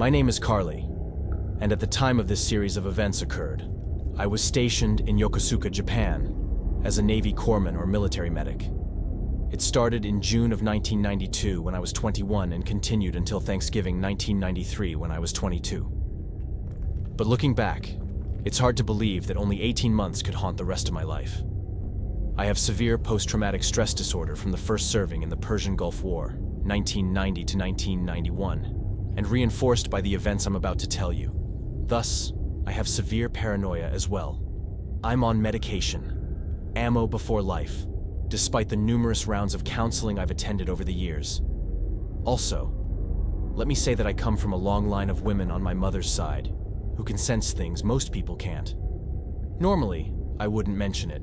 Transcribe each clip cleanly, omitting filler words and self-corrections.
My name is Carly, and at the time of this series of events occurred, I was stationed in Yokosuka, Japan, as a Navy corpsman or military medic. It started in June of 1992 when I was 21 and continued until Thanksgiving 1993 when I was 22. But looking back, it's hard to believe that only 18 months could haunt the rest of my life. I have severe post-traumatic stress disorder from the first serving in the Persian Gulf War, 1990 to 1991, and reinforced by the events I'm about to tell you. Thus, I have severe paranoia as well. I'm on medication, ammo before life, despite the numerous rounds of counseling I've attended over the years. Also, let me say that I come from a long line of women on my mother's side who can sense things most people can't. Normally, I wouldn't mention it,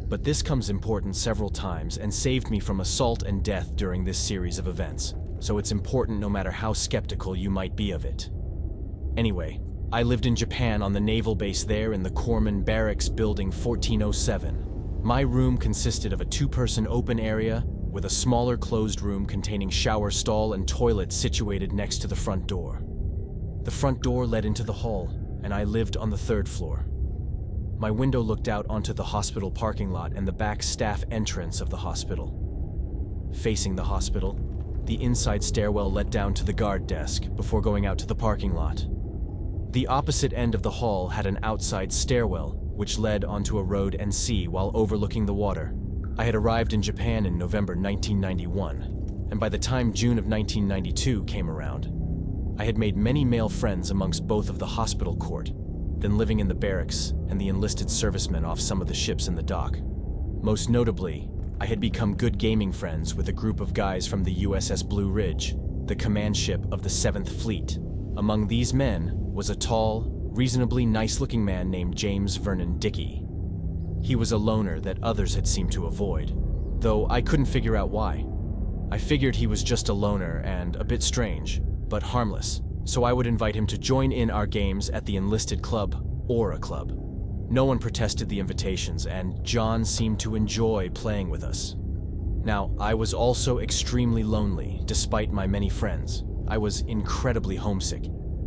but this comes important several times and saved me from assault and death during this series of events, so it's important no matter how skeptical you might be of it. Anyway, I lived in Japan on the naval base there in the Corpsman Barracks Building 1407. My room consisted of a two-person open area with a smaller closed room containing shower stall and toilet situated next to the front door. The front door led into the hall, and I lived on the third floor. My window looked out onto the hospital parking lot and the back staff entrance of the hospital. Facing the hospital, the inside stairwell led down to the guard desk before going out to the parking lot. The opposite end of the hall had an outside stairwell, which led onto a road and sea while overlooking the water. I had arrived in Japan in November 1991, and by the time June of 1992 came around, I had made many male friends amongst both of the hospital court, then living in the barracks and the enlisted servicemen off some of the ships in the dock. Most notably, I had become good gaming friends with a group of guys from the USS Blue Ridge, the command ship of the 7th Fleet. Among these men was a tall, reasonably nice-looking man named James Vernon Dickey. He was a loner that others had seemed to avoid, though I couldn't figure out why. I figured he was just a loner and a bit strange, but harmless, so I would invite him to join in our games at the enlisted club, Aura Club. No one protested the invitations, and John seemed to enjoy playing with us. Now, I was also extremely lonely, despite my many friends. I was incredibly homesick.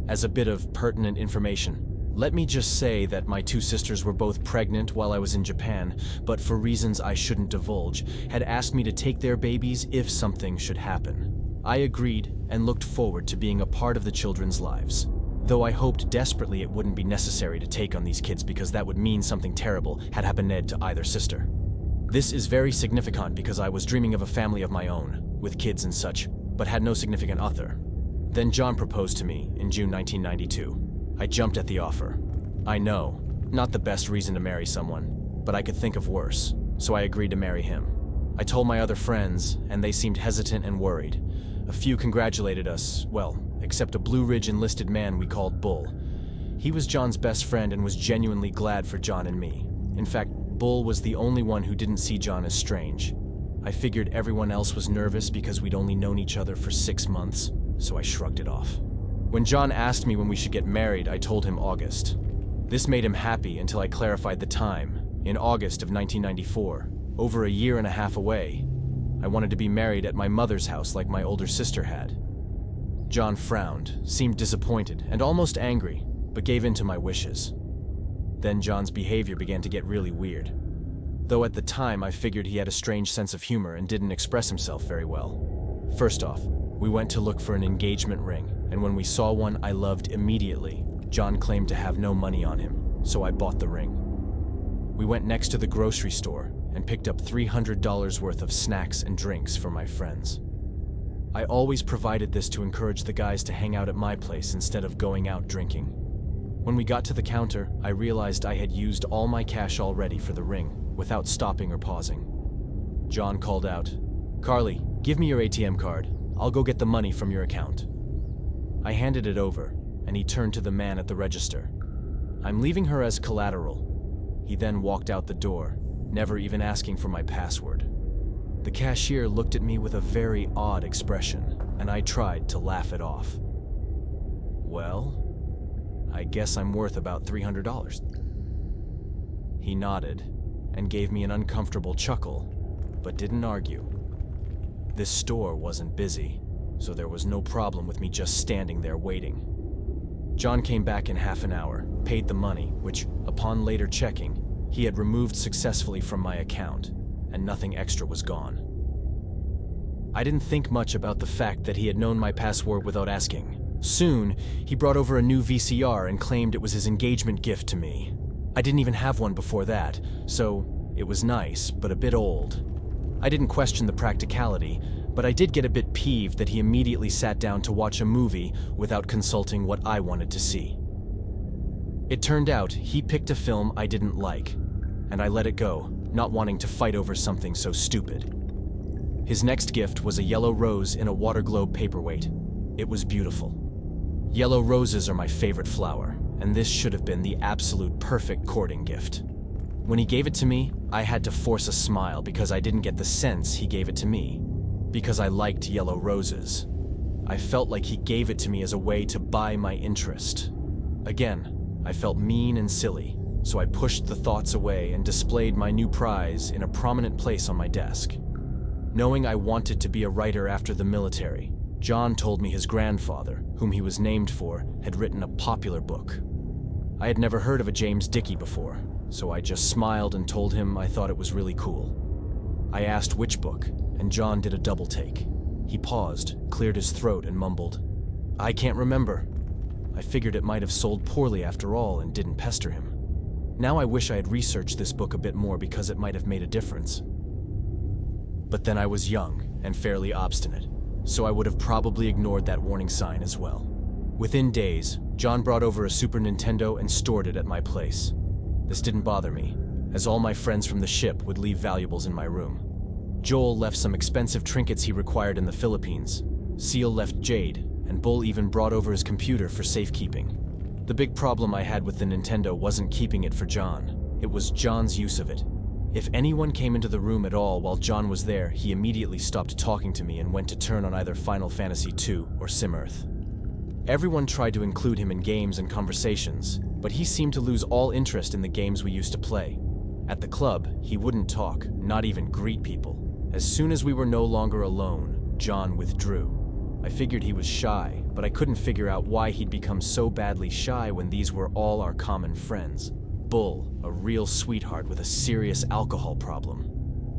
As a bit of pertinent information, let me just say that my two sisters were both pregnant while I was in Japan, but for reasons I shouldn't divulge, had asked me to take their babies if something should happen. I agreed and looked forward to being a part of the children's lives, though I hoped desperately it wouldn't be necessary to take on these kids because that would mean something terrible had happened to either sister. This is very significant because I was dreaming of a family of my own, with kids and such, but had no significant other. Then John proposed to me in June 1992. I jumped at the offer. I know, not the best reason to marry someone, but I could think of worse, so I agreed to marry him. I told my other friends, and they seemed hesitant and worried. A few congratulated us, well, except a Blue Ridge enlisted man we called Bull. He was John's best friend and was genuinely glad for John and me. In fact, Bull was the only one who didn't see John as strange. I figured everyone else was nervous because we'd only known each other for 6 months, so I shrugged it off. When John asked me when we should get married, I told him August. This made him happy until I clarified the time. In August of 1994, over a year and a half away, I wanted to be married at my mother's house like my older sister had. John frowned, seemed disappointed, and almost angry, but gave in to my wishes. Then John's behavior began to get really weird. Though at the time I figured he had a strange sense of humor and didn't express himself very well. First off, we went to look for an engagement ring, and when we saw one I loved immediately, John claimed to have no money on him, so I bought the ring. We went next to the grocery store and picked up $300 worth of snacks and drinks for my friends. I always provided this to encourage the guys to hang out at my place instead of going out drinking. When we got to the counter, I realized I had used all my cash already for the ring, without stopping or pausing. John called out, "Carly, give me your ATM card. I'll go get the money from your account." I handed it over, and he turned to the man at the register. "I'm leaving her as collateral." He then walked out the door, never even asking for my password. The cashier looked at me with a very odd expression, and I tried to laugh it off. "Well, I guess I'm worth about $300. He nodded and gave me an uncomfortable chuckle, but didn't argue. This store wasn't busy, so there was no problem with me just standing there waiting. John came back in half an hour, paid the money, which, upon later checking, he had removed successfully from my account, and nothing extra was gone. I didn't think much about the fact that he had known my password without asking. Soon, he brought over a new VCR and claimed it was his engagement gift to me. I didn't even have one before that, so it was nice, but a bit old. I didn't question the practicality, but I did get a bit peeved that he immediately sat down to watch a movie without consulting what I wanted to see. It turned out he picked a film I didn't like, and I let it go, not wanting to fight over something so stupid. His next gift was a yellow rose in a water globe paperweight. It was beautiful. Yellow roses are my favorite flower, and this should have been the absolute perfect courting gift. When he gave it to me, I had to force a smile because I didn't get the sense he gave it to me, because I liked yellow roses. I felt like he gave it to me as a way to buy my interest. Again, I felt mean and silly, so I pushed the thoughts away and displayed my new prize in a prominent place on my desk. Knowing I wanted to be a writer after the military, John told me his grandfather, whom he was named for, had written a popular book. I had never heard of a James Dickey before, so I just smiled and told him I thought it was really cool. I asked which book, and John did a double take. He paused, cleared his throat, and mumbled, "I can't remember." I figured it might have sold poorly after all and didn't pester him. Now I wish I had researched this book a bit more because it might have made a difference. But then I was young and fairly obstinate, so I would have probably ignored that warning sign as well. Within days, John brought over a Super Nintendo and stored it at my place. This didn't bother me, as all my friends from the ship would leave valuables in my room. Joel left some expensive trinkets he required in the Philippines. Seal left jade, and Bull even brought over his computer for safekeeping. The big problem I had with the Nintendo wasn't keeping it for John. It was John's use of it. If anyone came into the room at all while John was there, he immediately stopped talking to me and went to turn on either Final Fantasy II or SimEarth. Everyone tried to include him in games and conversations, but he seemed to lose all interest in the games we used to play. At the club, he wouldn't talk, not even greet people. As soon as we were no longer alone, John withdrew. I figured he was shy, but I couldn't figure out why he'd become so badly shy when these were all our common friends. Bull, a real sweetheart with a serious alcohol problem.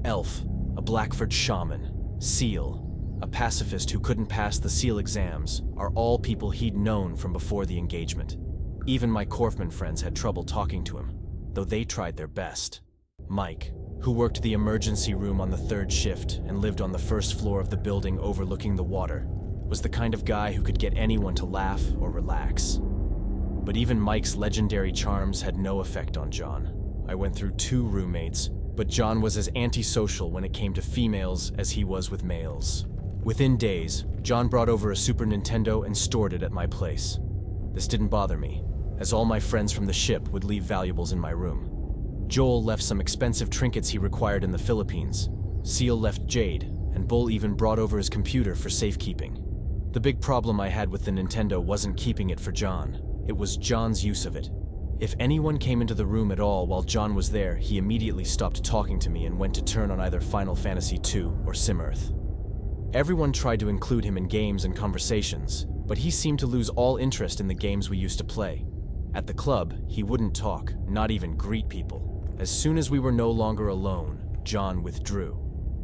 Elf, a Blackford shaman. Seal, a pacifist who couldn't pass the SEAL exams, are all people he'd known from before the engagement. Even my Corfman friends had trouble talking to him, though they tried their best. Mike, who worked the emergency room on the third shift and lived on the first floor of the building overlooking the water, was the kind of guy who could get anyone to laugh or relax. But even Mike's legendary charms had no effect on John. I went through 2 roommates, but John was as antisocial when it came to females as he was with males. Within days, John brought over a Super Nintendo and stored it at my place. This didn't bother me, as all my friends from the ship would leave valuables in my room. Joel left some expensive trinkets he required in the Philippines. Seal left jade, and Bull even brought over his computer for safekeeping. The big problem I had with the Nintendo wasn't keeping it for John. It was John's use of it. If anyone came into the room at all while John was there, he immediately stopped talking to me and went to turn on either Final Fantasy II or SimEarth. Everyone tried to include him in games and conversations, but he seemed to lose all interest in the games we used to play. At the club, he wouldn't talk, not even greet people. As soon as we were no longer alone, John withdrew.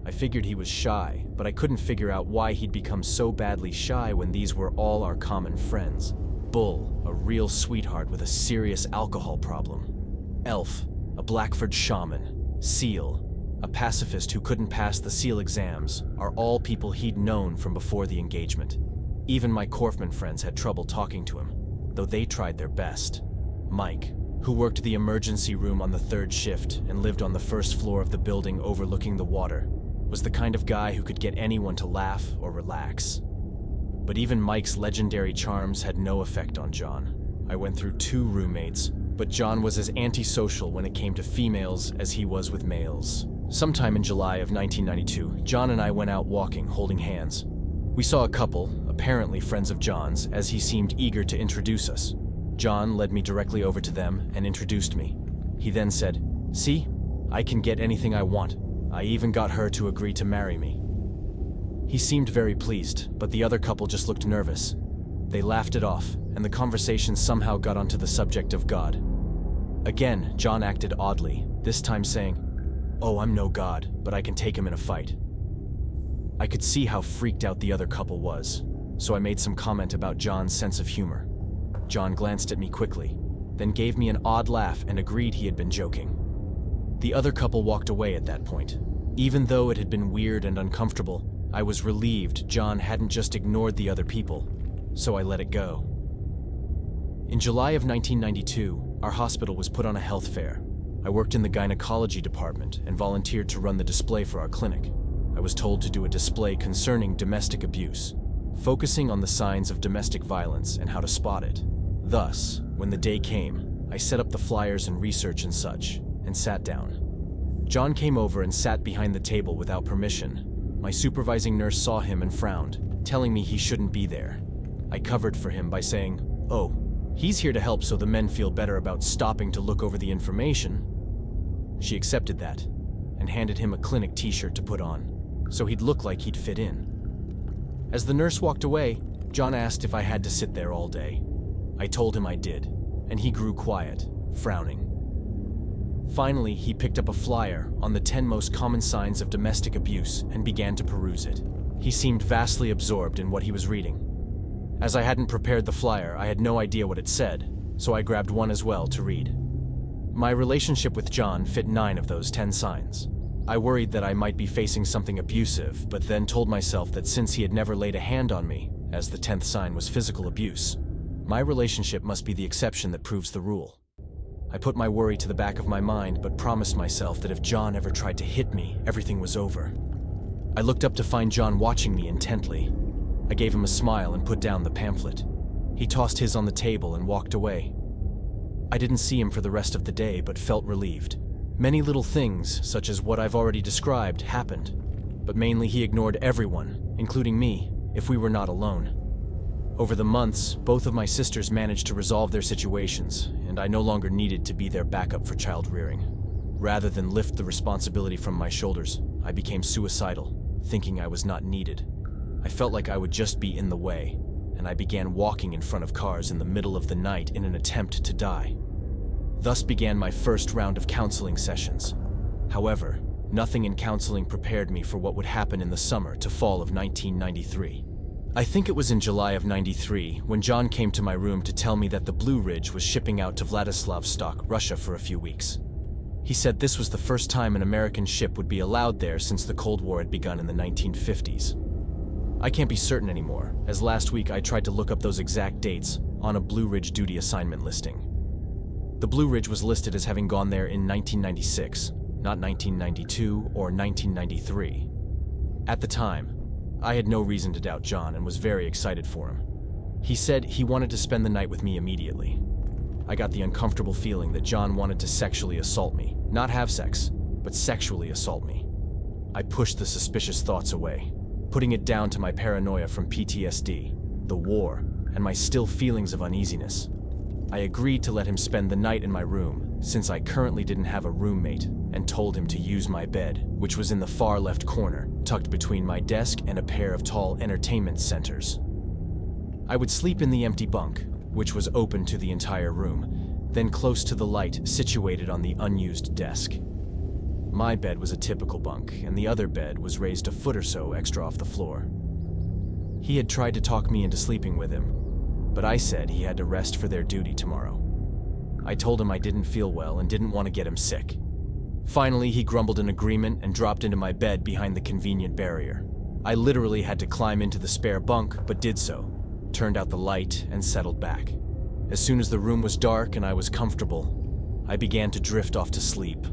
I figured he was shy, but I couldn't figure out why he'd become so badly shy when these were all our common friends. Bull, a real sweetheart with a serious alcohol problem. Elf, a Blackford shaman. Seal, a pacifist who couldn't pass the SEAL exams, are all people he'd known from before the engagement. Even my Corfman friends had trouble talking to him, though they tried their best. Mike, who worked the emergency room on the third shift and lived on the first floor of the building overlooking the water, was the kind of guy who could get anyone to laugh or relax. But even Mike's legendary charms had no effect on John. I went through 2 roommates, but John was as antisocial when it came to females as he was with males. Sometime in July of 1992, John and I went out walking, holding hands. We saw a couple, apparently friends of John's, as he seemed eager to introduce us. John led me directly over to them and introduced me. He then said, "See, I can get anything I want. I even got her to agree to marry me." He seemed very pleased, but the other couple just looked nervous. They laughed it off, and the conversation somehow got onto the subject of God. Again, John acted oddly, this time saying, "Oh, I'm no god, but I can take him in a fight." I could see how freaked out the other couple was, so I made some comment about John's sense of humor. John glanced at me quickly, then gave me an odd laugh and agreed he had been joking. The other couple walked away at that point. Even though it had been weird and uncomfortable, I was relieved John hadn't just ignored the other people, so I let it go. In July of 1992, our hospital was put on a health fair. I worked in the gynecology department and volunteered to run the display for our clinic. I was told to do a display concerning domestic abuse, focusing on the signs of domestic violence and how to spot it. Thus, when the day came, I set up the flyers and research and such, and sat down. John came over and sat behind the table without permission. My supervising nurse saw him and frowned, telling me he shouldn't be there. I covered for him by saying, "Oh, he's here to help so the men feel better about stopping to look over the information." She accepted that, and handed him a clinic t-shirt to put on, so he'd look like he'd fit in. As the nurse walked away, John asked if I had to sit there all day. I told him I did, and he grew quiet, frowning. Finally, he picked up a flyer on the 10 most common signs of domestic abuse and began to peruse it. He seemed vastly absorbed in what he was reading. As I hadn't prepared the flyer, I had no idea what it said, so I grabbed one as well to read. My relationship with John fit 9 of those 10 signs. I worried that I might be facing something abusive, but then told myself that since he had never laid a hand on me, as the 10th sign was physical abuse, my relationship must be the exception that proves the rule. I put my worry to the back of my mind, but promised myself that if John ever tried to hit me, everything was over. I looked up to find John watching me intently. I gave him a smile and put down the pamphlet. He tossed his on the table and walked away. I didn't see him for the rest of the day, but felt relieved. Many little things, such as what I've already described, happened, but mainly he ignored everyone, including me, if we were not alone. Over the months, both of my sisters managed to resolve their situations, and I no longer needed to be their backup for child rearing. Rather than lift the responsibility from my shoulders, I became suicidal, thinking I was not needed. I felt like I would just be in the way, and I began walking in front of cars in the middle of the night in an attempt to die. Thus began my first round of counseling sessions. However, nothing in counseling prepared me for what would happen in the summer to fall of 1993. I think it was in July of '93 when John came to my room to tell me that the Blue Ridge was shipping out to Vladivostok, Russia for a few weeks. He said this was the first time an American ship would be allowed there since the Cold War had begun in the 1950s. I can't be certain anymore, as last week I tried to look up those exact dates on a Blue Ridge duty assignment listing. The Blue Ridge was listed as having gone there in 1996, not 1992 or 1993. At the time, I had no reason to doubt John and was very excited for him. He said he wanted to spend the night with me immediately. I got the uncomfortable feeling that John wanted to sexually assault me, not have sex, but sexually assault me. I pushed the suspicious thoughts away, putting it down to my paranoia from PTSD, the war, and my still feelings of uneasiness. I agreed to let him spend the night in my room, since I currently didn't have a roommate, and told him to use my bed, which was in the far left corner, tucked between my desk and a pair of tall entertainment centers. I would sleep in the empty bunk, which was open to the entire room, then close to the light situated on the unused desk. My bed was a typical bunk, and the other bed was raised a foot or so extra off the floor. He had tried to talk me into sleeping with him, but I said he had to rest for their duty tomorrow. I told him I didn't feel well and didn't want to get him sick. Finally, he grumbled an agreement and dropped into my bed behind the convenient barrier. I literally had to climb into the spare bunk, but did so, turned out the light, and settled back. As soon as the room was dark and I was comfortable, I began to drift off to sleep.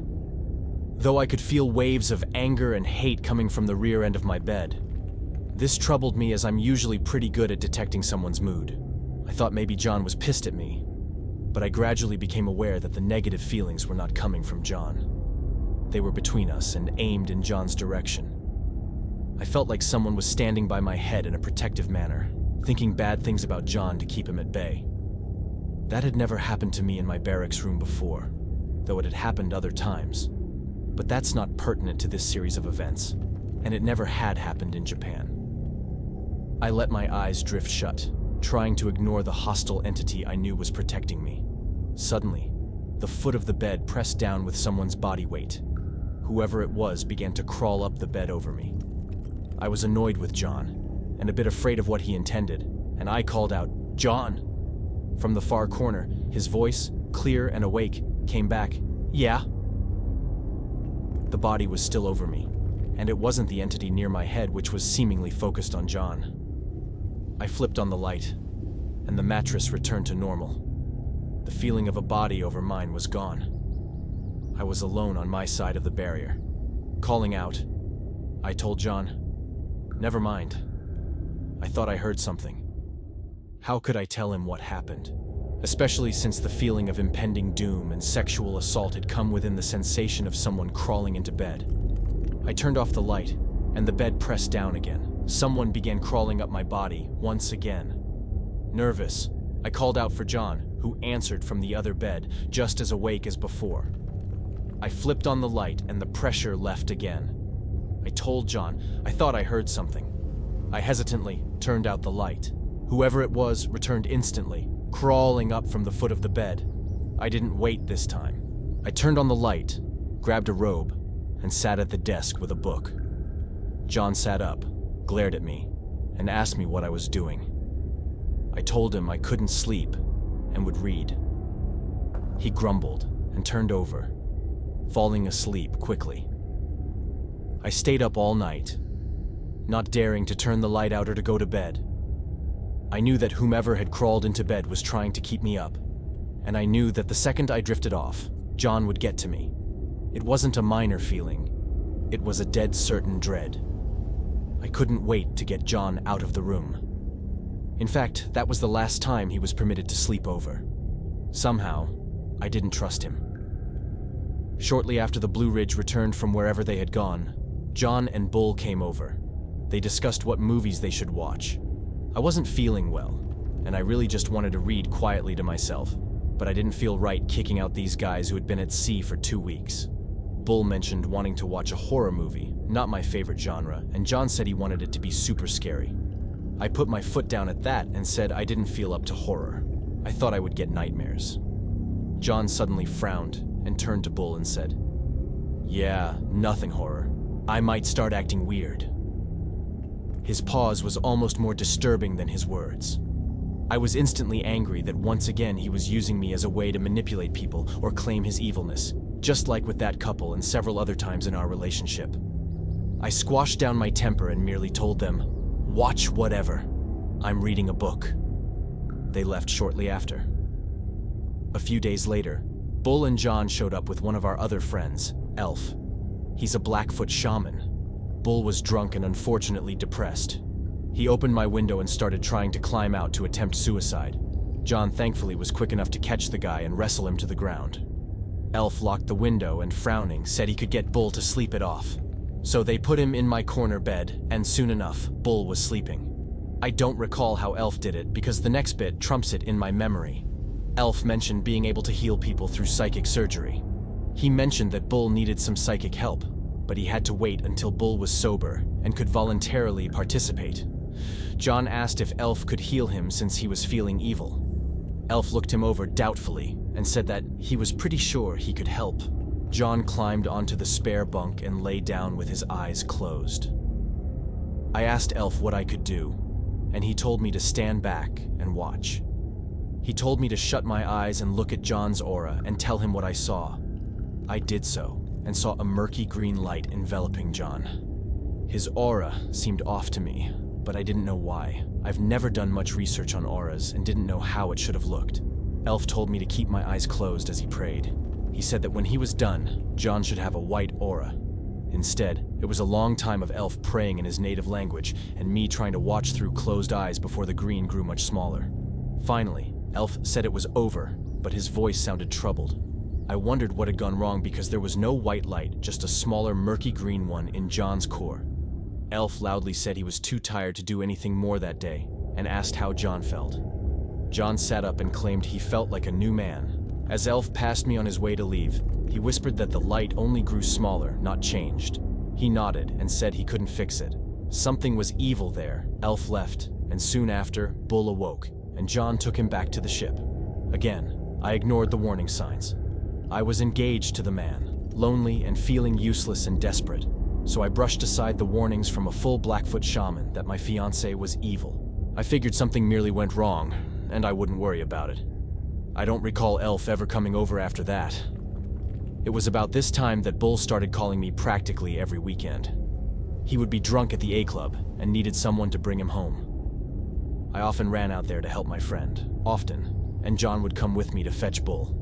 Though I could feel waves of anger and hate coming from the rear end of my bed. This troubled me as I'm usually pretty good at detecting someone's mood. I thought maybe John was pissed at me, but I gradually became aware that the negative feelings were not coming from John. They were between us and aimed in John's direction. I felt like someone was standing by my head in a protective manner, thinking bad things about John to keep him at bay. That had never happened to me in my barracks room before, though it had happened other times. But that's not pertinent to this series of events, and it never had happened in Japan. I let my eyes drift shut, trying to ignore the hostile entity I knew was protecting me. Suddenly, the foot of the bed pressed down with someone's body weight. Whoever it was began to crawl up the bed over me. I was annoyed with John, and a bit afraid of what he intended, and I called out, "John!" From the far corner, his voice, clear and awake, came back, "Yeah?" The body was still over me, and it wasn't the entity near my head which was seemingly focused on John. I flipped on the light, and the mattress returned to normal. The feeling of a body over mine was gone. I was alone on my side of the barrier. Calling out, I told John, "Never mind. I thought I heard something." How could I tell him what happened? Especially since the feeling of impending doom and sexual assault had come within the sensation of someone crawling into bed. I turned off the light, and the bed pressed down again. Someone began crawling up my body once again. Nervous, I called out for John, who answered from the other bed, just as awake as before. I flipped on the light and the pressure left again. I told John I thought I heard something. I hesitantly turned out the light. Whoever it was returned instantly, crawling up from the foot of the bed. I didn't wait this time. I turned on the light, grabbed a robe, and sat at the desk with a book. John sat up, glared at me, and asked me what I was doing. I told him I couldn't sleep and would read. He grumbled and turned over, falling asleep quickly. I stayed up all night, not daring to turn the light out or to go to bed. I knew that whomever had crawled into bed was trying to keep me up, and I knew that the second I drifted off, John would get to me. It wasn't a minor feeling, it was a dead certain dread. I couldn't wait to get John out of the room. In fact, that was the last time he was permitted to sleep over. Somehow, I didn't trust him. Shortly after the Blue Ridge returned from wherever they had gone, John and Bull came over. They discussed what movies they should watch. I wasn't feeling well, and I really just wanted to read quietly to myself, but I didn't feel right kicking out these guys who had been at sea for 2 weeks. Bull mentioned wanting to watch a horror movie, not my favorite genre, and John said he wanted it to be super scary. I put my foot down at that and said I didn't feel up to horror. I thought I would get nightmares. John suddenly frowned and turned to Bull and said, "Yeah, nothing horror. I might start acting weird." His pause was almost more disturbing than his words. I was instantly angry that once again he was using me as a way to manipulate people or claim his evilness, just like with that couple and several other times in our relationship. I squashed down my temper and merely told them, "Watch whatever. I'm reading a book." They left shortly after. A few days later, Bull and John showed up with one of our other friends, Elf. He's a Blackfoot shaman. Bull was drunk and unfortunately depressed. He opened my window and started trying to climb out to attempt suicide. John thankfully was quick enough to catch the guy and wrestle him to the ground. Elf locked the window and, frowning, said he could get Bull to sleep it off. So they put him in my corner bed, and soon enough, Bull was sleeping. I don't recall how Elf did it because the next bit trumps it in my memory. Elf mentioned being able to heal people through psychic surgery. He mentioned that Bull needed some psychic help, but he had to wait until Bull was sober and could voluntarily participate. John asked if Elf could heal him since he was feeling evil. Elf looked him over doubtfully and said that he was pretty sure he could help. John climbed onto the spare bunk and lay down with his eyes closed. I asked Elf what I could do, and he told me to stand back and watch. He told me to shut my eyes and look at John's aura and tell him what I saw. I did so, and saw a murky green light enveloping John. His aura seemed off to me, but I didn't know why. I've never done much research on auras and didn't know how it should have looked. Elf told me to keep my eyes closed as he prayed. He said that when he was done, John should have a white aura. Instead, it was a long time of Elf praying in his native language and me trying to watch through closed eyes before the green grew much smaller. Finally, Elf said it was over, but his voice sounded troubled. I wondered what had gone wrong because there was no white light, just a smaller murky green one in John's core. Elf loudly said he was too tired to do anything more that day and asked how John felt. John sat up and claimed he felt like a new man. As Elf passed me on his way to leave, he whispered that the light only grew smaller, not changed. He nodded and said he couldn't fix it. Something was evil there. Elf left, and soon after, Bull awoke. and John took him back to the ship. Again, I ignored the warning signs. I was engaged to the man, lonely and feeling useless and desperate, so I brushed aside the warnings from a full Blackfoot shaman that my fiancée was evil. I figured something merely went wrong, and I wouldn't worry about it. I don't recall Elf ever coming over after that. It was about this time that Bull started calling me practically every weekend. He would be drunk at the A Club and needed someone to bring him home. I often ran out there to help my friend, often, and John would come with me to fetch Bull.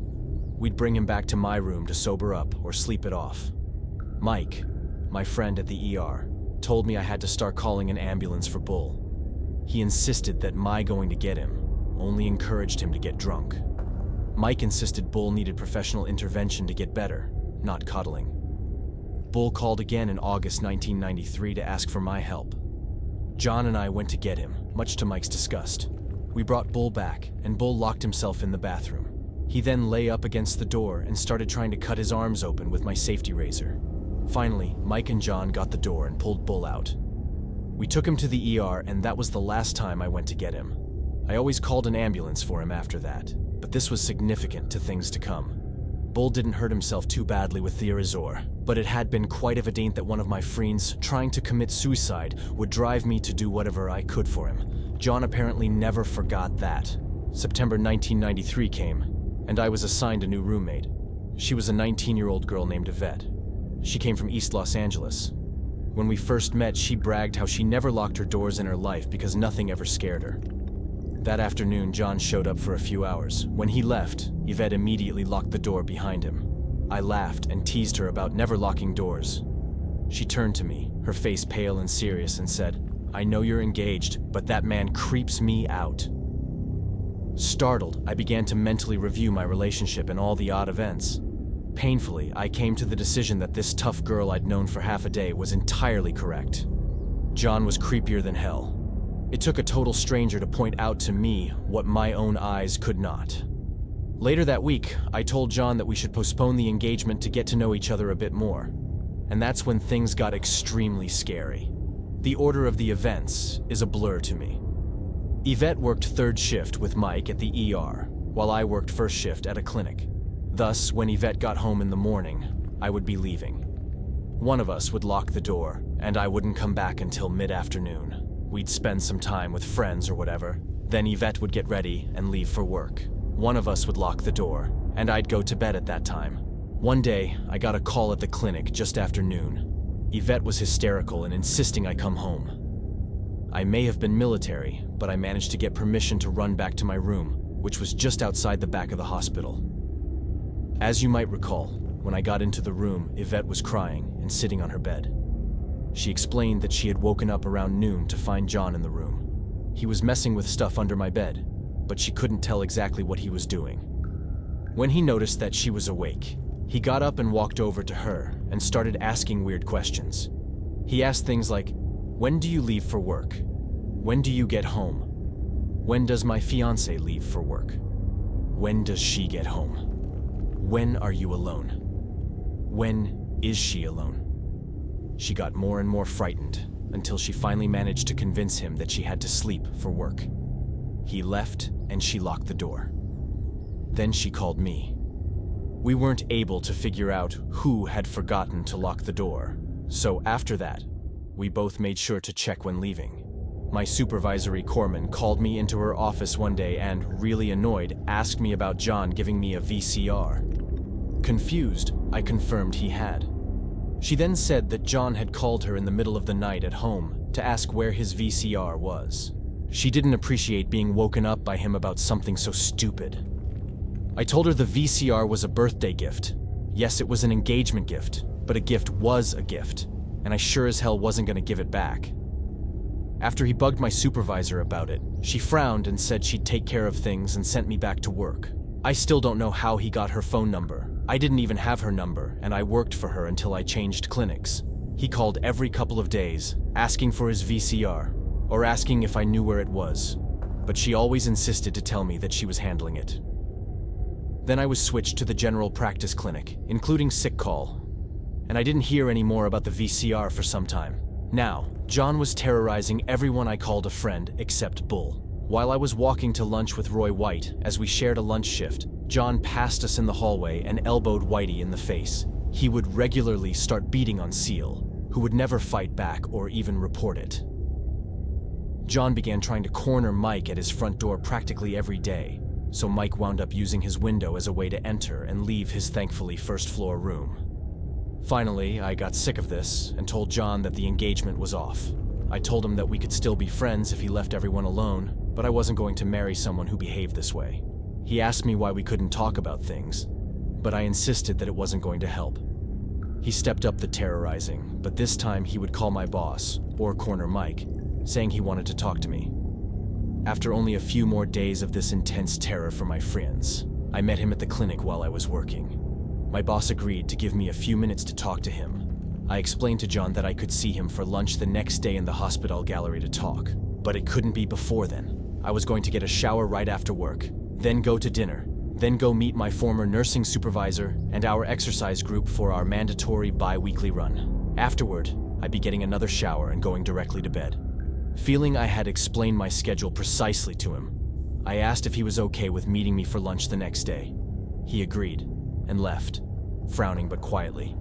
We'd bring him back to my room to sober up or sleep it off. Mike, my friend at the ER, told me I had to start calling an ambulance for Bull. He insisted that my going to get him only encouraged him to get drunk. Mike insisted Bull needed professional intervention to get better, not coddling. Bull called again in August 1993 to ask for my help. John and I went to get him, much to Mike's disgust. We brought Bull back, and Bull locked himself in the bathroom. He then lay up against the door and started trying to cut his arms open with my safety razor. Finally, Mike and John got the door and pulled Bull out. We took him to the ER, and that was the last time I went to get him. I always called an ambulance for him after that, but this was significant to things to come. Bull didn't hurt himself too badly with the Razor, but it had been quite evident that one of my friends trying to commit suicide would drive me to do whatever I could for him. John apparently never forgot that. September 1993 came, and I was assigned a new roommate. She was a 19-year-old girl named Yvette. She came from East Los Angeles. When we first met, she bragged how she never locked her doors in her life because nothing ever scared her. That afternoon, John showed up for a few hours. When he left, Yvette immediately locked the door behind him. I laughed and teased her about never locking doors. She turned to me, her face pale and serious, and said, "I know you're engaged, but that man creeps me out." Startled, I began to mentally review my relationship and all the odd events. Painfully, I came to the decision that this tough girl I'd known for half a day was entirely correct. John was creepier than hell. It took a total stranger to point out to me what my own eyes could not. Later that week, I told John that we should postpone the engagement to get to know each other a bit more. And that's when things got extremely scary. The order of the events is a blur to me. Yvette worked third shift with Mike at the ER, while I worked first shift at a clinic. Thus, when Yvette got home in the morning, I would be leaving. One of us would lock the door, and I wouldn't come back until mid-afternoon. We'd spend some time with friends or whatever. Then Yvette would get ready and leave for work. One of us would lock the door, and I'd go to bed at that time. One day, I got a call at the clinic just after noon. Yvette was hysterical and insisting I come home. I may have been military, but I managed to get permission to run back to my room, which was just outside the back of the hospital. As you might recall, when I got into the room, Yvette was crying and sitting on her bed. She explained that she had woken up around noon to find John in the room. He was messing with stuff under my bed, but she couldn't tell exactly what he was doing. When he noticed that she was awake, he got up and walked over to her and started asking weird questions. He asked things like, "When do you leave for work? When do you get home? When does my fiancé leave for work? When does she get home? When are you alone? When is she alone?" She got more and more frightened until she finally managed to convince him that she had to sleep for work. He left and she locked the door. Then she called me. We weren't able to figure out who had forgotten to lock the door, so after that, we both made sure to check when leaving. My supervisory corpsman called me into her office one day and, really annoyed, asked me about John giving me a VCR. Confused, I confirmed he had. She then said that John had called her in the middle of the night at home to ask where his VCR was. She didn't appreciate being woken up by him about something so stupid. I told her the VCR was a birthday gift. Yes, it was an engagement gift, but a gift was a gift, and I sure as hell wasn't going to give it back. After he bugged my supervisor about it, she frowned and said she'd take care of things and sent me back to work. I still don't know how he got her phone number. I didn't even have her number, and I worked for her until I changed clinics. He called every couple of days, asking for his VCR, or asking if I knew where it was, but she always insisted to tell me that she was handling it. Then I was switched to the general practice clinic, including sick call, and I didn't hear any more about the VCR for some time. Now, John was terrorizing everyone I called a friend except Bull. While I was walking to lunch with Roy White, as we shared a lunch shift, John passed us in the hallway and elbowed Whitey in the face. He would regularly start beating on Seal, who would never fight back or even report it. John began trying to corner Mike at his front door practically every day, so Mike wound up using his window as a way to enter and leave his thankfully first-floor room. Finally, I got sick of this and told John that the engagement was off. I told him that we could still be friends if he left everyone alone, but I wasn't going to marry someone who behaved this way. He asked me why we couldn't talk about things, but I insisted that it wasn't going to help. He stepped up the terrorizing, but this time he would call my boss, or corner Mike, saying he wanted to talk to me. After only a few more days of this intense terror for my friends, I met him at the clinic while I was working. My boss agreed to give me a few minutes to talk to him. I explained to John that I could see him for lunch the next day in the hospital gallery to talk, but it couldn't be before then. I was going to get a shower right after work, then go to dinner, then go meet my former nursing supervisor and our exercise group for our mandatory bi-weekly run. Afterward, I'd be getting another shower and going directly to bed. Feeling I had explained my schedule precisely to him, I asked if he was okay with meeting me for lunch the next day. He agreed and left, frowning but quietly.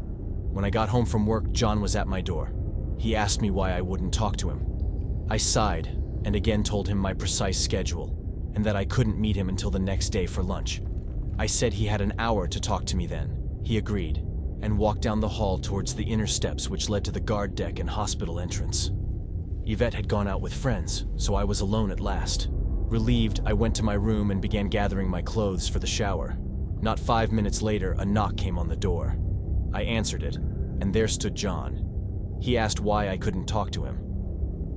When I got home from work, John was at my door. He asked me why I wouldn't talk to him. I sighed and again told him my precise schedule and that I couldn't meet him until the next day for lunch. I said he had an hour to talk to me then. He agreed and walked down the hall towards the inner steps which led to the guard deck and hospital entrance. Yvette had gone out with friends, so I was alone at last. Relieved, I went to my room and began gathering my clothes for the shower. Not 5 minutes later, a knock came on the door. I answered it, and there stood John. He asked why I couldn't talk to him.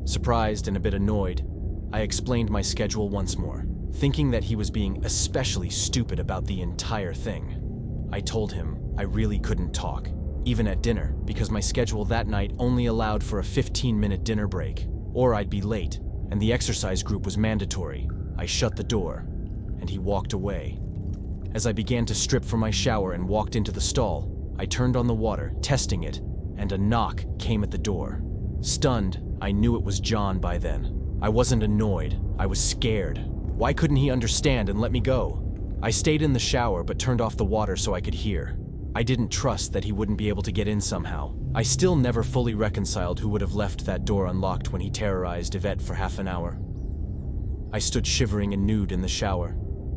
Surprised and a bit annoyed, I explained my schedule once more, thinking that he was being especially stupid about the entire thing. I told him I really couldn't talk, even at dinner, because my schedule that night only allowed for a 15-minute dinner break, or I'd be late, and the exercise group was mandatory. I shut the door, and he walked away. As I began to strip for my shower and walked into the stall, I turned on the water, testing it, and a knock came at the door. Stunned, I knew it was John by then. I wasn't annoyed, I was scared. Why couldn't he understand and let me go? I stayed in the shower but turned off the water so I could hear. I didn't trust that he wouldn't be able to get in somehow. I still never fully reconciled who would have left that door unlocked when he terrorized Yvette for half an hour. I stood shivering and nude in the shower,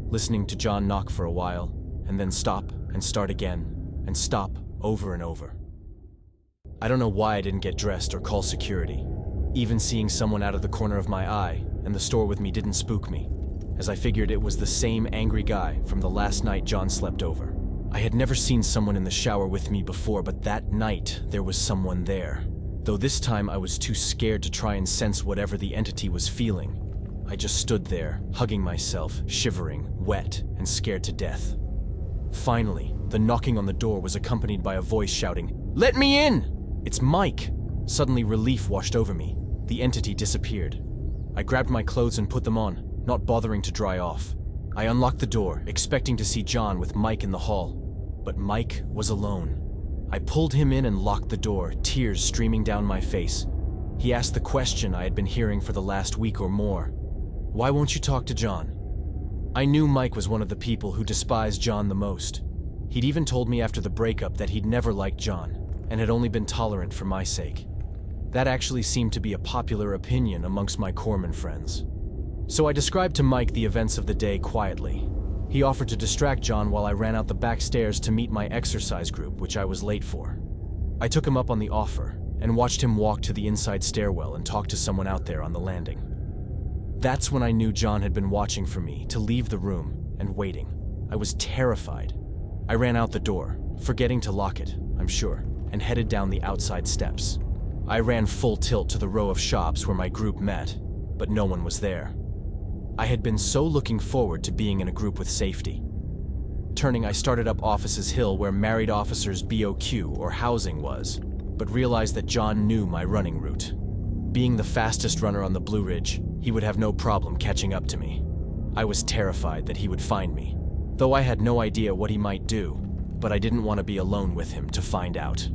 listening to John knock for a while, and then stop and start again, and stop over and over. I don't know why I didn't get dressed or call security. Even seeing someone out of the corner of my eye and the store with me didn't spook me, as I figured it was the same angry guy from the last night John slept over. I had never seen someone in the shower with me before, but that night there was someone there. Though this time I was too scared to try and sense whatever the entity was feeling. I just stood there, hugging myself, shivering, wet, and scared to death. Finally, the knocking on the door was accompanied by a voice shouting, "Let me in!" "It's Mike!" Suddenly relief washed over me. The entity disappeared. I grabbed my clothes and put them on, not bothering to dry off. I unlocked the door, expecting to see John with Mike in the hall. But Mike was alone. I pulled him in and locked the door, tears streaming down my face. He asked the question I had been hearing for the last week or more. "Why won't you talk to John?" I knew Mike was one of the people who despised John the most. He'd even told me after the breakup that he'd never liked John, and had only been tolerant for my sake. That actually seemed to be a popular opinion amongst my corpsman friends. So I described to Mike the events of the day quietly. He offered to distract John while I ran out the back stairs to meet my exercise group, which I was late for. I took him up on the offer, and watched him walk to the inside stairwell and talk to someone out there on the landing. That's when I knew John had been watching for me to leave the room and waiting. I was terrified. I ran out the door, forgetting to lock it, I'm sure, and headed down the outside steps. I ran full tilt to the row of shops where my group met, but no one was there. I had been so looking forward to being in a group with safety. Turning, I started up Officers Hill where married officers' BOQ or housing was, but realized that John knew my running route. Being the fastest runner on the Blue Ridge, he would have no problem catching up to me. I was terrified that he would find me, though I had no idea what he might do, but I didn't want to be alone with him to find out.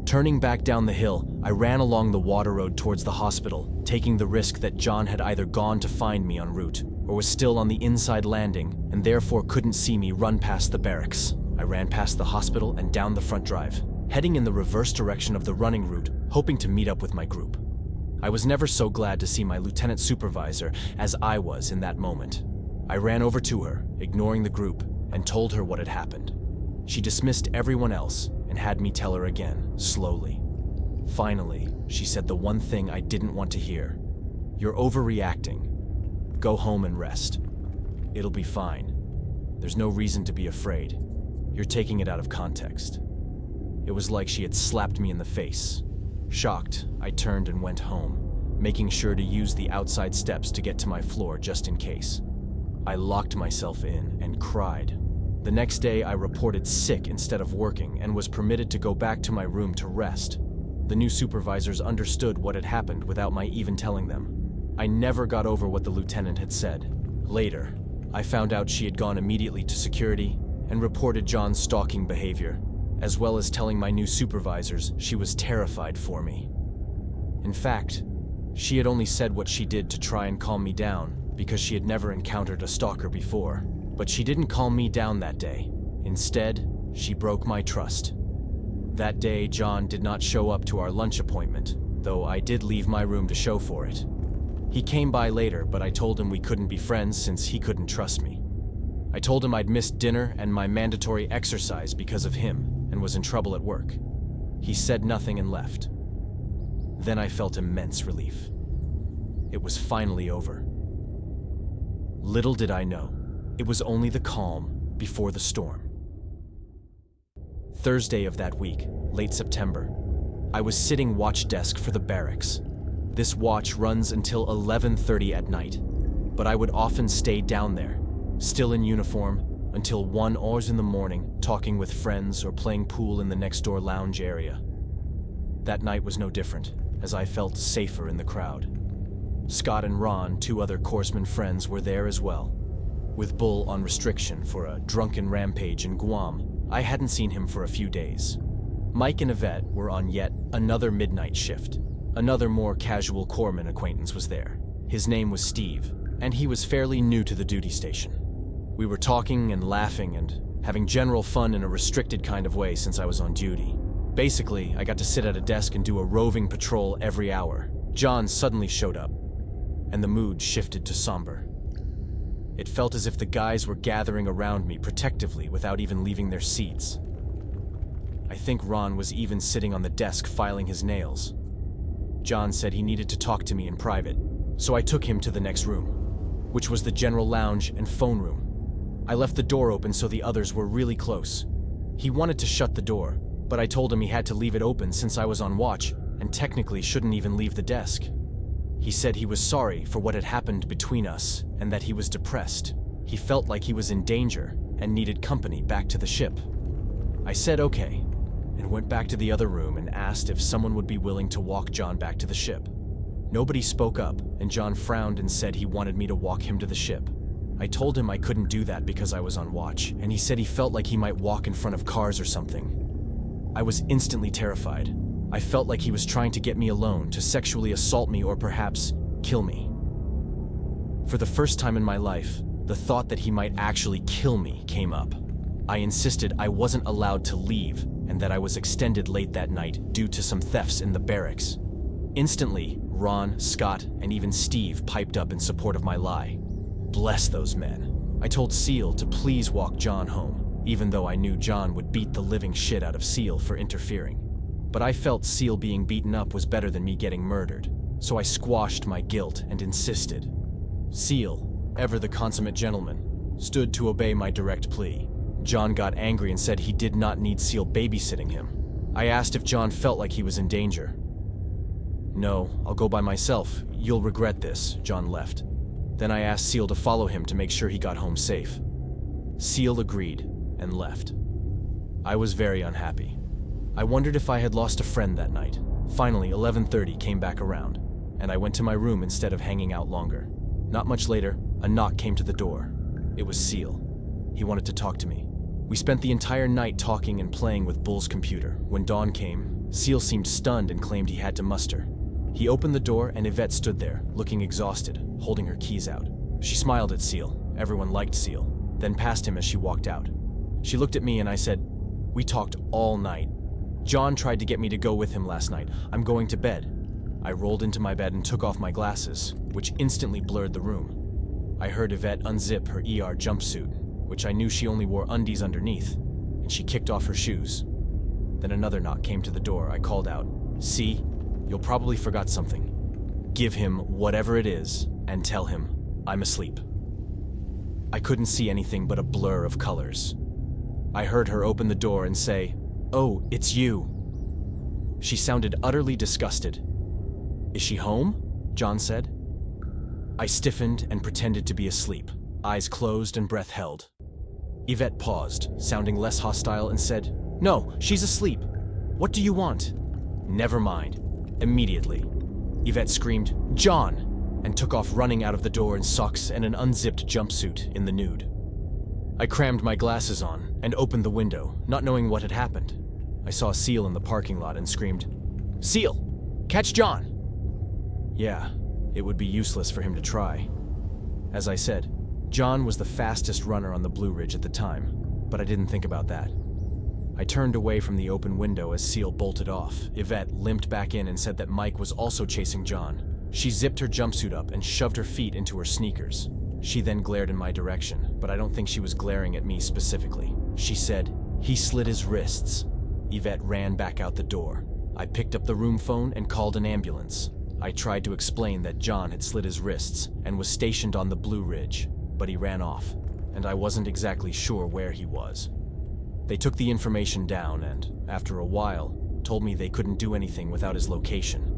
Turning back down the hill, I ran along the water road towards the hospital, taking the risk that John had either gone to find me en route or was still on the inside landing and therefore couldn't see me run past the barracks. I ran past the hospital and down the front drive, heading in the reverse direction of the running route, hoping to meet up with my group. I was never so glad to see my lieutenant supervisor as I was in that moment. I ran over to her, ignoring the group, and told her what had happened. She dismissed everyone else and had me tell her again, slowly. Finally, she said the one thing I didn't want to hear. "You're overreacting. Go home and rest. It'll be fine. There's no reason to be afraid. You're taking it out of context." It was like she had slapped me in the face. Shocked, I turned and went home, making sure to use the outside steps to get to my floor just in case. I locked myself in and cried. The next day, I reported sick instead of working and was permitted to go back to my room to rest. The new supervisors understood what had happened without my even telling them. I never got over what the lieutenant had said. Later, I found out she had gone immediately to security and reported John's stalking behavior, as well as telling my new supervisors she was terrified for me. In fact, she had only said what she did to try and calm me down because she had never encountered a stalker before. But she didn't calm me down that day. Instead, she broke my trust. That day, John did not show up to our lunch appointment, though I did leave my room to show for it. He came by later, but I told him we couldn't be friends since he couldn't trust me. I told him I'd missed dinner and my mandatory exercise because of him and was in trouble at work. He said nothing and left. Then I felt immense relief. It was finally over. Little did I know, it was only the calm before the storm. Thursday of that week, late September, I was sitting watch desk for the barracks. This watch runs until 11:30 at night, but I would often stay down there, still in uniform, until 1 hour in the morning, talking with friends or playing pool in the next-door lounge area. That night was no different, as I felt safer in the crowd. Scott and Ron, 2 other Corpsman friends, were there as well. With Bull on restriction for a drunken rampage in Guam, I hadn't seen him for a few days. Mike and Yvette were on yet another midnight shift. Another more casual corpsman acquaintance was there. His name was Steve, and he was fairly new to the duty station. We were talking and laughing and having general fun in a restricted kind of way since I was on duty. Basically, I got to sit at a desk and do a roving patrol every hour. John suddenly showed up, and the mood shifted to somber. It felt as if the guys were gathering around me protectively without even leaving their seats. I think Ron was even sitting on the desk filing his nails. John said he needed to talk to me in private, so I took him to the next room, which was the general lounge and phone room. I left the door open so the others were really close. He wanted to shut the door, but I told him he had to leave it open since I was on watch and technically shouldn't even leave the desk. He said he was sorry for what had happened between us and that he was depressed. He felt like he was in danger and needed company back to the ship. I said okay, and went back to the other room and asked if someone would be willing to walk John back to the ship. Nobody spoke up, and John frowned and said he wanted me to walk him to the ship. I told him I couldn't do that because I was on watch, and he said he felt like he might walk in front of cars or something. I was instantly terrified. I felt like he was trying to get me alone, to sexually assault me or perhaps kill me. For the first time in my life, the thought that he might actually kill me came up. I insisted I wasn't allowed to leave and that I was extended late that night due to some thefts in the barracks. Instantly, Ron, Scott, and even Steve piped up in support of my lie. Bless those men. I told Seal to please walk John home, even though I knew John would beat the living shit out of Seal for interfering. But I felt Seal being beaten up was better than me getting murdered, so I squashed my guilt and insisted. Seal, ever the consummate gentleman, stood to obey my direct plea. John got angry and said he did not need Seal babysitting him. I asked if John felt like he was in danger. "No, I'll go by myself. You'll regret this," John left. Then I asked Seal to follow him to make sure he got home safe. Seal agreed and left. I was very unhappy. I wondered if I had lost a friend that night. Finally, 11:30 came back around, and I went to my room instead of hanging out longer. Not much later, a knock came to the door. It was Seal. He wanted to talk to me. We spent the entire night talking and playing with Bull's computer. When dawn came, Seal seemed stunned and claimed he had to muster. He opened the door and Yvette stood there, looking exhausted, holding her keys out. She smiled at Seal. Everyone liked Seal, then passed him as she walked out. She looked at me and I said, "We talked all night. John tried to get me to go with him last night. I'm going to bed." I rolled into my bed and took off my glasses, which instantly blurred the room. I heard Yvette unzip her ER jumpsuit, which I knew she only wore undies underneath, and she kicked off her shoes. Then another knock came to the door. I called out, "See, you'll probably forgot something. Give him whatever it is and tell him I'm asleep." I couldn't see anything but a blur of colors. I heard her open the door and say, "Oh, it's you." She sounded utterly disgusted. "Is she home?" John said. I stiffened and pretended to be asleep, eyes closed and breath held. Yvette paused, sounding less hostile, and said, "No, she's asleep. What do you want?" "Never mind." Immediately, Yvette screamed, "John!" and took off running out of the door in socks and an unzipped jumpsuit in the nude. I crammed my glasses on and opened the window, not knowing what had happened. I saw Seal in the parking lot and screamed, "Seal, catch John!" Yeah, it would be useless for him to try. As I said, John was the fastest runner on the Blue Ridge at the time, but I didn't think about that. I turned away from the open window as Seal bolted off. Yvette limped back in and said that Mike was also chasing John. She zipped her jumpsuit up and shoved her feet into her sneakers. She then glared in my direction, but I don't think she was glaring at me specifically. She said, "He slit his wrists." Yvette ran back out the door. I picked up the room phone and called an ambulance. I tried to explain that John had slit his wrists and was stationed on the Blue Ridge, but he ran off, and I wasn't exactly sure where he was. They took the information down and, after a while, told me they couldn't do anything without his location.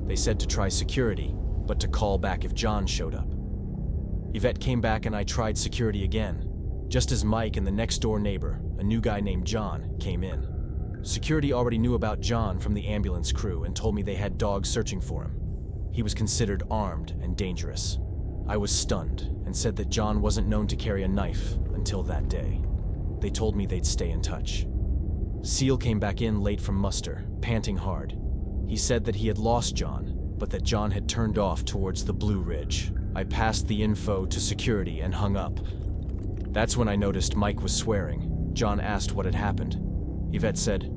They said to try security, but to call back if John showed up. Yvette came back and I tried security again, just as Mike and the next-door neighbor, a new guy named John, came in. Security already knew about John from the ambulance crew and told me they had dogs searching for him. He was considered armed and dangerous. I was stunned and said that John wasn't known to carry a knife until that day. They told me they'd stay in touch. Seal came back in late from muster, panting hard. He said that he had lost John, but that John had turned off towards the Blue Ridge. I passed the info to security and hung up. That's when I noticed Mike was swearing. John asked what had happened. Yvette said,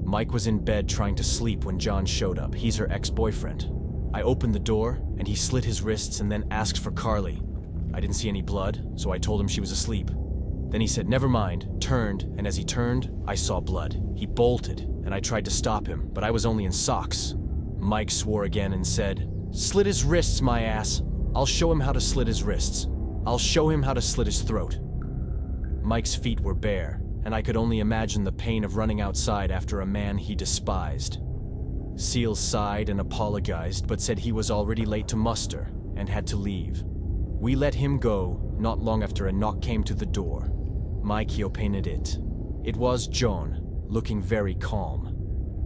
"Mike was in bed trying to sleep when John showed up. He's her ex-boyfriend. I opened the door, and he slit his wrists and then asked for Carly. I didn't see any blood, so I told him she was asleep. Then he said, 'Never mind,' turned, and as he turned, I saw blood. He bolted, and I tried to stop him, but I was only in socks." Mike swore again and said, "Slit his wrists, my ass. I'll show him how to slit his wrists. I'll show him how to slit his throat." Mike's feet were bare, and I could only imagine the pain of running outside after a man he despised. Seal sighed and apologized, but said he was already late to muster and had to leave. We let him go not long after a knock came to the door. Mikey opened it. It was John, looking very calm.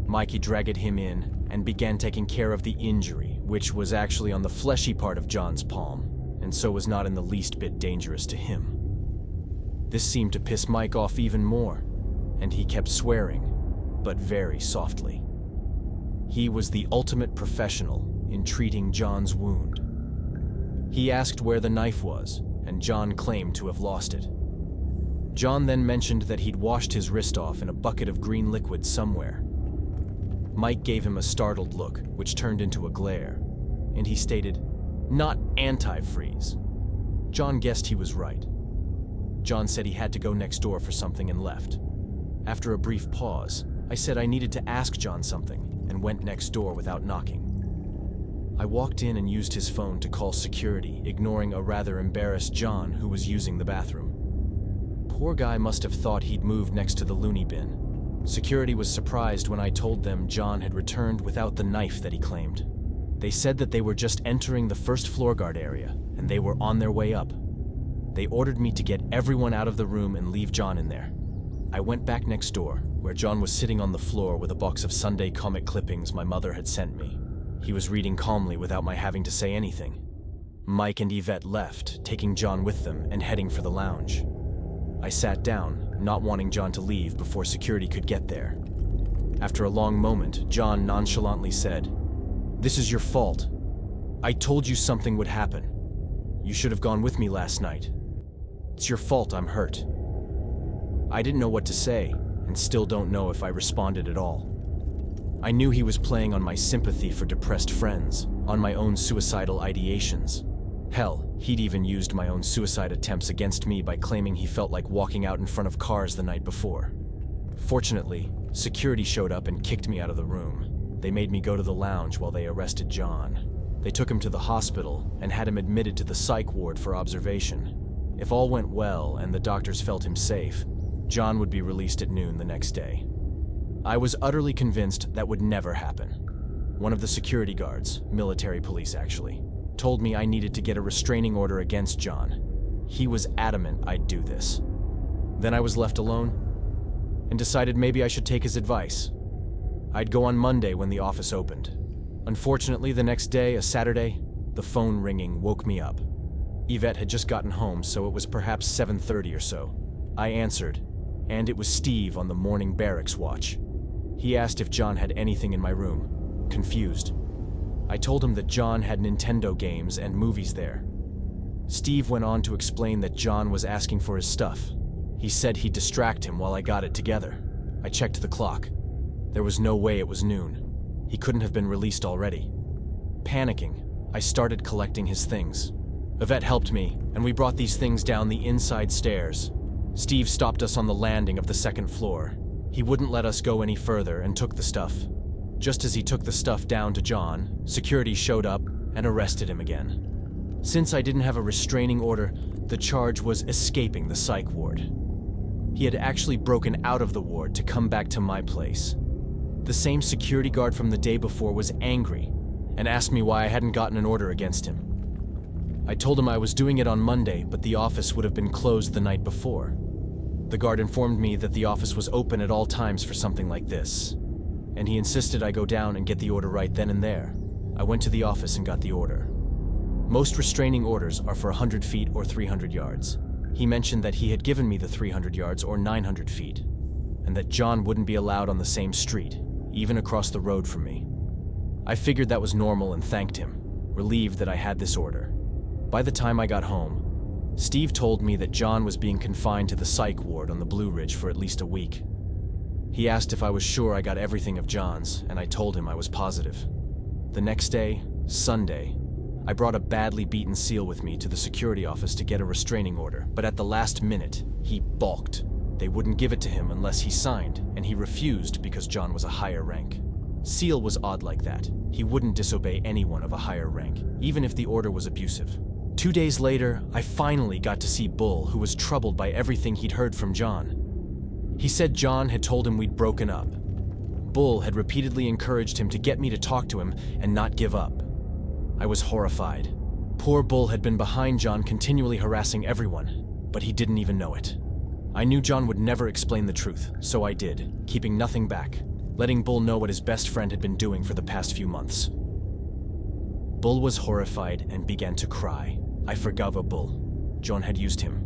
Mikey dragged him in and began taking care of the injury, which was actually on the fleshy part of John's palm, and so was not in the least bit dangerous to him. This seemed to piss Mike off even more, and he kept swearing, but very softly. He was the ultimate professional in treating John's wound. He asked where the knife was, and John claimed to have lost it. John then mentioned that he'd washed his wrist off in a bucket of green liquid somewhere. Mike gave him a startled look, which turned into a glare, and he stated, "Not antifreeze." John guessed he was right. John said he had to go next door for something and left. After a brief pause, I said I needed to ask John something and went next door without knocking. I walked in and used his phone to call security, ignoring a rather embarrassed John who was using the bathroom. Poor guy must have thought he'd moved next to the loony bin. Security was surprised when I told them John had returned without the knife that he claimed. They said that they were just entering the first floor guard area, and they were on their way up. They ordered me to get everyone out of the room and leave John in there. I went back next door, where John was sitting on the floor with a box of Sunday comic clippings my mother had sent me. He was reading calmly without my having to say anything. Mike and Yvette left, taking John with them and heading for the lounge. I sat down, not wanting John to leave before security could get there. After a long moment, John nonchalantly said, "This is your fault. I told you something would happen. You should have gone with me last night. It's your fault I'm hurt." I didn't know what to say, and still don't know if I responded at all. I knew he was playing on my sympathy for depressed friends, on my own suicidal ideations. Hell, he'd even used my own suicide attempts against me by claiming he felt like walking out in front of cars the night before. Fortunately, security showed up and kicked me out of the room. They made me go to the lounge while they arrested John. They took him to the hospital and had him admitted to the psych ward for observation. If all went well and the doctors felt him safe, John would be released at noon the next day. I was utterly convinced that would never happen. One of the security guards, military police actually, told me I needed to get a restraining order against John. He was adamant I'd do this. Then I was left alone and decided maybe I should take his advice. I'd go on Monday when the office opened. Unfortunately, the next day, a Saturday, the phone ringing woke me up. Yvette had just gotten home, so it was perhaps 7:30 or so. I answered, and it was Steve on the morning barracks watch. He asked if John had anything in my room, confused. I told him that John had Nintendo games and movies there. Steve went on to explain that John was asking for his stuff. He said he'd distract him while I got it together. I checked the clock. There was no way it was noon. He couldn't have been released already. Panicking, I started collecting his things. Yvette helped me, and we brought these things down the inside stairs. Steve stopped us on the landing of the second floor. He wouldn't let us go any further and took the stuff. Just as he took the stuff down to John, security showed up and arrested him again. Since I didn't have a restraining order, the charge was escaping the psych ward. He had actually broken out of the ward to come back to my place. The same security guard from the day before was angry and asked me why I hadn't gotten an order against him. I told him I was doing it on Monday, but the office would have been closed the night before. The guard informed me that the office was open at all times for something like this, and he insisted I go down and get the order right then and there. I went to the office and got the order. Most restraining orders are for 100 feet or 300 yards. He mentioned that he had given me the 300 yards or 900 feet, and that John wouldn't be allowed on the same street, even across the road from me. I figured that was normal and thanked him, relieved that I had this order. By the time I got home, Steve told me that John was being confined to the psych ward on the Blue Ridge for at least a week. He asked if I was sure I got everything of John's, and I told him I was positive. The next day, Sunday, I brought a badly beaten SEAL with me to the security office to get a restraining order, but at the last minute, he balked. They wouldn't give it to him unless he signed, and he refused because John was a higher rank. SEAL was odd like that. He wouldn't disobey anyone of a higher rank, even if the order was abusive. 2 days later, I finally got to see Bull, who was troubled by everything he'd heard from John. He said John had told him we'd broken up. Bull had repeatedly encouraged him to get me to talk to him and not give up. I was horrified. Poor Bull had been behind John, continually harassing everyone, but he didn't even know it. I knew John would never explain the truth, so I did, keeping nothing back, letting Bull know what his best friend had been doing for the past few months. Bull was horrified and began to cry. I forgave Bull. John had used him.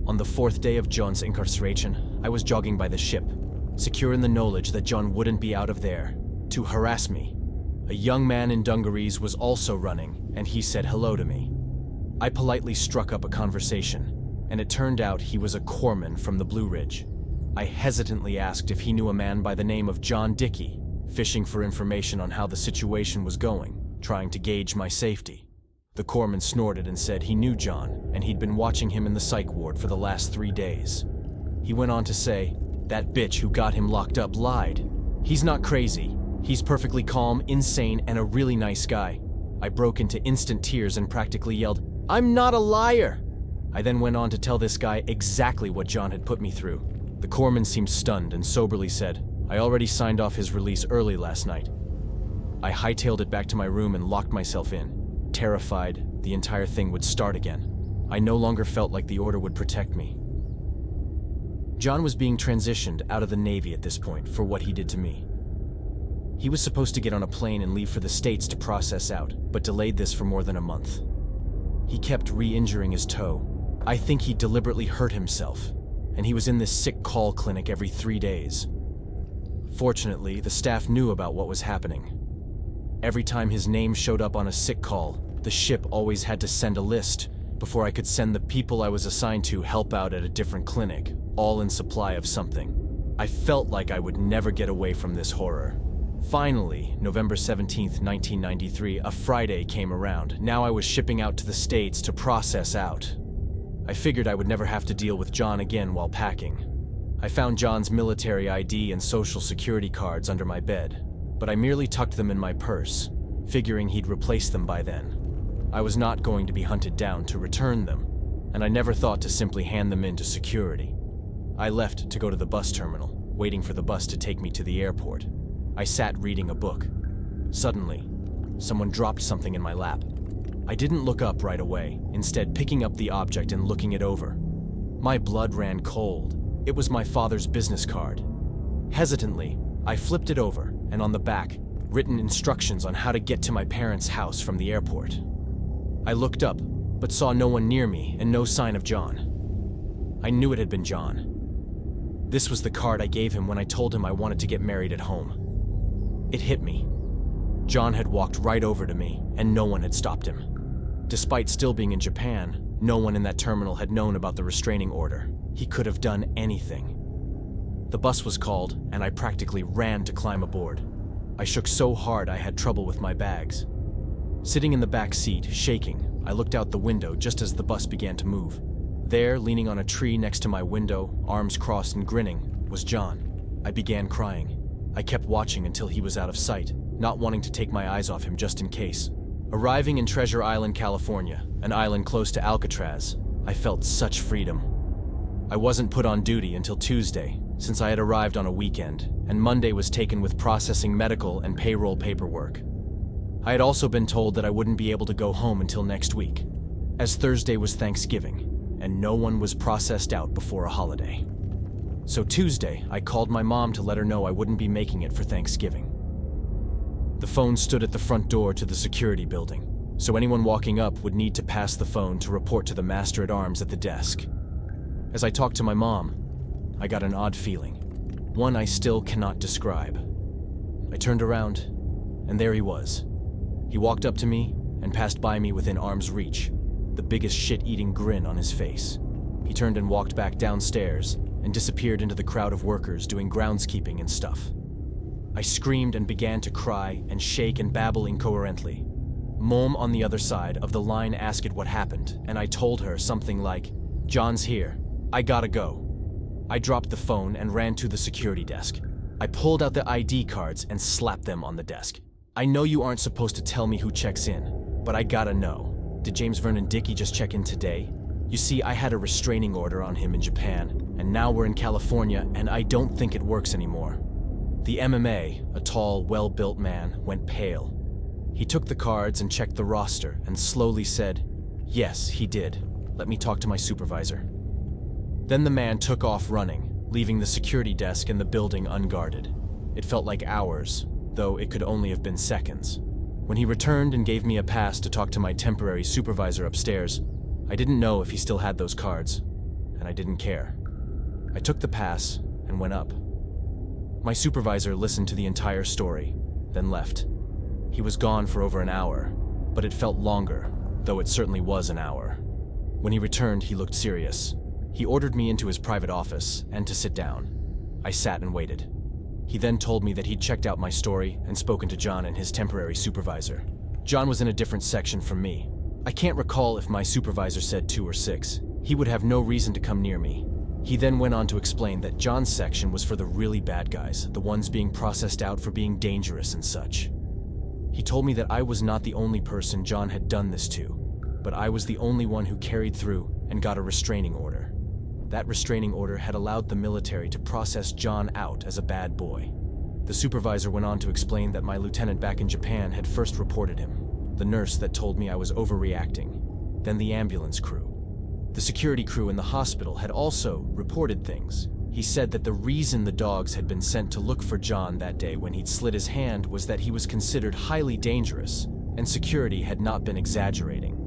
On the 4th day of John's incarceration, I was jogging by the ship, secure in the knowledge that John wouldn't be out of there to harass me. A young man in dungarees was also running, and he said hello to me. I politely struck up a conversation, and it turned out he was a corpsman from the Blue Ridge. I hesitantly asked if he knew a man by the name of John Dickey, fishing for information on how the situation was going, trying to gauge my safety. The corpsman snorted and said he knew John, and he'd been watching him in the psych ward for the last 3 days. He went on to say, "That bitch who got him locked up lied. He's not crazy. He's perfectly calm, insane, and a really nice guy." I broke into instant tears and practically yelled, "I'm not a liar!" I then went on to tell this guy exactly what John had put me through. The corpsman seemed stunned and soberly said, "I already signed off his release early last night." I hightailed it back to my room and locked myself in, terrified the entire thing would start again. I no longer felt like the order would protect me. John was being transitioned out of the Navy at this point for what he did to me. He was supposed to get on a plane and leave for the States to process out, but delayed this for more than a month. He kept re-injuring his toe. I think he deliberately hurt himself, and he was in this sick call clinic every 3 days. Fortunately, the staff knew about what was happening. Every time his name showed up on a sick call, the ship always had to send a list before I could send the people I was assigned to help out at a different clinic, all in supply of something. I felt like I would never get away from this horror. Finally, November 17th, 1993, a Friday came around. Now I was shipping out to the States to process out. I figured I would never have to deal with John again while packing. I found John's military ID and social security cards under my bed, but I merely tucked them in my purse, figuring he'd replace them by then. I was not going to be hunted down to return them, and I never thought to simply hand them in to security. I left to go to the bus terminal, waiting for the bus to take me to the airport. I sat reading a book. Suddenly, someone dropped something in my lap. I didn't look up right away, instead picking up the object and looking it over. My blood ran cold. It was my father's business card. Hesitantly, I flipped it over, and on the back, written instructions on how to get to my parents' house from the airport. I looked up, but saw no one near me and no sign of John. I knew it had been John. This was the card I gave him when I told him I wanted to get married at home. It hit me. John had walked right over to me, and no one had stopped him. Despite still being in Japan, no one in that terminal had known about the restraining order. He could have done anything. The bus was called, and I practically ran to climb aboard. I shook so hard I had trouble with my bags. Sitting in the back seat, shaking, I looked out the window just as the bus began to move. There, leaning on a tree next to my window, arms crossed and grinning, was John. I began crying. I kept watching until he was out of sight, not wanting to take my eyes off him just in case. Arriving in Treasure Island, California, an island close to Alcatraz, I felt such freedom. I wasn't put on duty until Tuesday, since I had arrived on a weekend, and Monday was taken with processing medical and payroll paperwork. I had also been told that I wouldn't be able to go home until next week, as Thursday was Thanksgiving, and no one was processed out before a holiday. So Tuesday, I called my mom to let her know I wouldn't be making it for Thanksgiving. The phone stood at the front door to the security building, so anyone walking up would need to pass the phone to report to the master-at-arms at the desk. As I talked to my mom, I got an odd feeling, one I still cannot describe. I turned around, and there he was. He walked up to me and passed by me within arm's reach, the biggest shit-eating grin on his face. He turned and walked back downstairs and disappeared into the crowd of workers doing groundskeeping and stuff. I screamed and began to cry and shake and babble incoherently. Mom on the other side of the line asked what happened, and I told her something like, "John's here. I gotta go." I dropped the phone and ran to the security desk. I pulled out the ID cards and slapped them on the desk. "I know you aren't supposed to tell me who checks in, but I gotta know. Did James Vernon Dickey just check in today? You see, I had a restraining order on him in Japan, and now we're in California, and I don't think it works anymore." The MMA, a tall, well-built man, went pale. He took the cards and checked the roster and slowly said, "Yes, he did. Let me talk to my supervisor." Then the man took off running, leaving the security desk and the building unguarded. It felt like hours, though it could only have been seconds. When he returned and gave me a pass to talk to my temporary supervisor upstairs, I didn't know if he still had those cards, and I didn't care. I took the pass and went up. My supervisor listened to the entire story, then left. He was gone for over an hour, but it felt longer, though it certainly was an hour. When he returned, he looked serious. He ordered me into his private office and to sit down. I sat and waited. He then told me that he'd checked out my story and spoken to John and his temporary supervisor. John was in a different section from me. I can't recall if my supervisor said 2 or 6. He would have no reason to come near me. He then went on to explain that John's section was for the really bad guys, the ones being processed out for being dangerous and such. He told me that I was not the only person John had done this to, but I was the only one who carried through and got a restraining order. That restraining order had allowed the military to process John out as a bad boy. The supervisor went on to explain that my lieutenant back in Japan had first reported him, the nurse that told me I was overreacting, then the ambulance crew. The security crew in the hospital had also reported things. He said that the reason the dogs had been sent to look for John that day when he'd slit his hand was that he was considered highly dangerous, and security had not been exaggerating.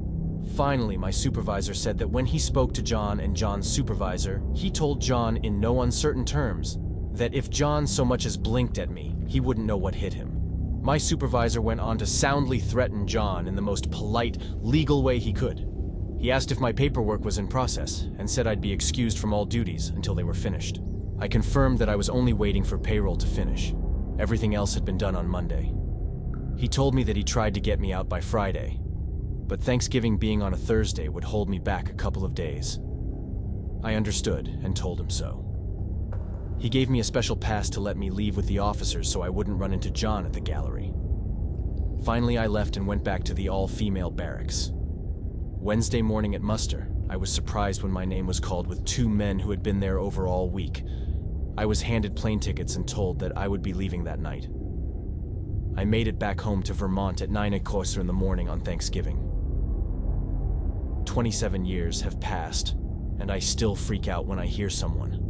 Finally, my supervisor said that when he spoke to John and John's supervisor, he told John in no uncertain terms that if John so much as blinked at me, he wouldn't know what hit him. My supervisor went on to soundly threaten John in the most polite, legal way he could. He asked if my paperwork was in process and said I'd be excused from all duties until they were finished. I confirmed that I was only waiting for payroll to finish. Everything else had been done on Monday. He told me that he tried to get me out by Friday, but Thanksgiving being on a Thursday would hold me back a couple of days. I understood and told him so. He gave me a special pass to let me leave with the officers so I wouldn't run into John at the gallery. Finally, I left and went back to the all-female barracks. Wednesday morning at muster, I was surprised when my name was called with two men who had been there over all week. I was handed plane tickets and told that I would be leaving that night. I made it back home to Vermont at 9 o'clock in the morning on Thanksgiving. 27 years have passed, and I still freak out when I hear someone.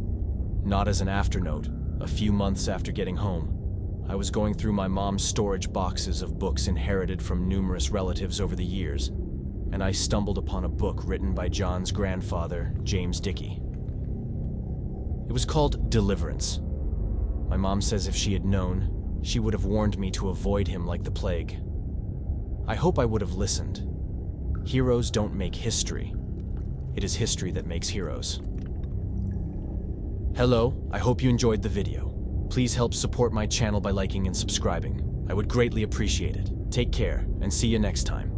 Not as an afternote, a few months after getting home, I was going through my mom's storage boxes of books inherited from numerous relatives over the years, and I stumbled upon a book written by John's grandfather, James Dickey. It was called Deliverance. My mom says if she had known, she would have warned me to avoid him like the plague. I hope I would have listened. Heroes don't make history. It is history that makes heroes. Hello, I hope you enjoyed the video. Please help support my channel by liking and subscribing. I would greatly appreciate it. Take care, and see you next time.